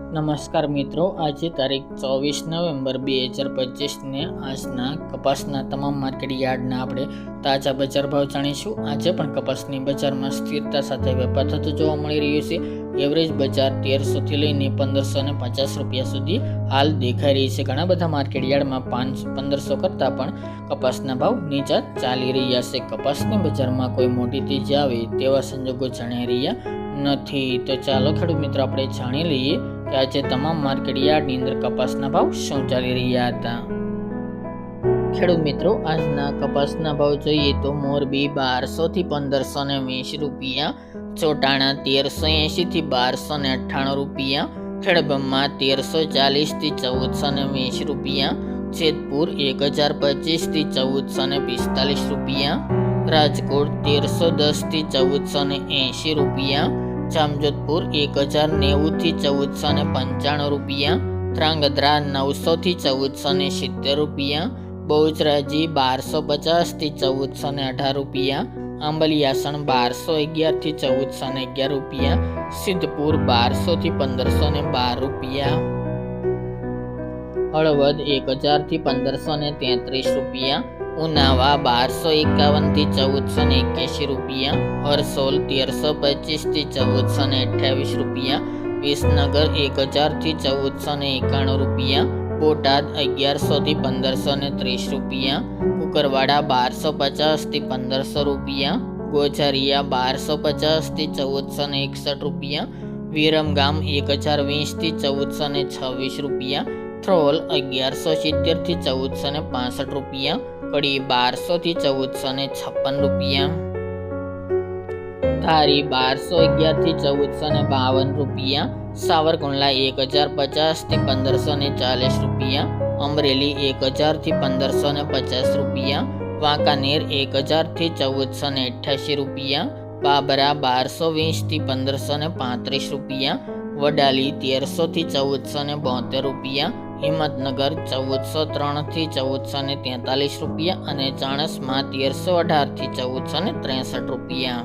નમસ્કાર મિત્રો, આજે તારીખ 24 નવેમ્બર 2025 ને આજના કપાસના તમામ માર્કેટ યાર્ડના આપણે તાજા બજાર ભાવ જાણીશું। આજે પણ કપાસની બજારમાં સ્થિરતા સાથે વેપાર થતો જોવા મળી રહ્યો છે। એવરેજ બજાર 1300 થી લઈને 1550 રૂપિયા સુધી હાલ દેખાઈ રહી છે। ઘણા બધા માર્કેટ યાર્ડમાં 1500 કરતાં પણ કપાસના ભાવ નીચા ચાલી રહ્યા છે। કપાસની બજારમાં કોઈ મોટી તેજી આવે તેવા સંજોગો જણાઈ રહ્યા નથી। તો ચાલો ખેડૂત મિત્રો આપણે જાણી લઈએ કે આજે તમામ માર્કેટ યાર્ડની અંદર કપાસના ભાવ શું ચાલી રહ્યા હતા। ખેડૂત મિત્રો, આજના કપાસના ભાવ જોઈએ તો મોરબી 1200 થી 1520 રૂપિયા, ચોટાણા 1380 થી 1298 રૂપિયા, ખેડબ્રહ્મા 1340 થી 1420 રૂપિયા, જેતપુર 1025 થી 1445 રૂપિયા, રાજકોટ 1310 થી 1480 રૂપિયા, જામજોધપુર 1090 થી 1495 રૂપિયા, ધ્રાંગધ્રા 900 થી 1470 રૂપિયા, બહુચરાજી 1250 થી 1418 રૂપિયા, આંબલિયાસણ 1211 થી 1411 રૂપિયા, સિદ્ધપુર 1200 થી 1512 રૂપિયા, હળવદ 1000 થી 1533 રૂપિયા, ઉનાવા 1251 થી 1481 રૂપિયા, હરસોલ 1325 થી 1428 રૂપિયા, વિસનગર 1000 થી 1491 રૂપિયા, બોટાદ 1100 થી 1530 રૂપિયા, કુકરવાડા 1250 થી 1500 રૂપિયા, ગોઝારિયા 1250 થી 1461 રૂપિયા, વિરમગામ 1020 થી 1426 રૂપિયા, થ્રોલ 1170 થી 1465 રૂપિયા, કડી 1200 થી 1456 રૂપિયા, ધારી 1211 થી 1452 રૂપિયા, સાવરકુંડલા 1050 થી 1540 રૂપિયા, અમરેલી 1000 થી 1550 રૂપિયા, વાંકાનેર 1000 થી 1488 રૂપિયા, બાબરા 1220 થી 1535 રૂપિયા, વડાલી 1300 થી 1472 રૂપિયા, હિંમતનગર 1403 થી 1443 રૂપિયા અને ચાણસ્મા 1318 થી 1463 રૂપિયા।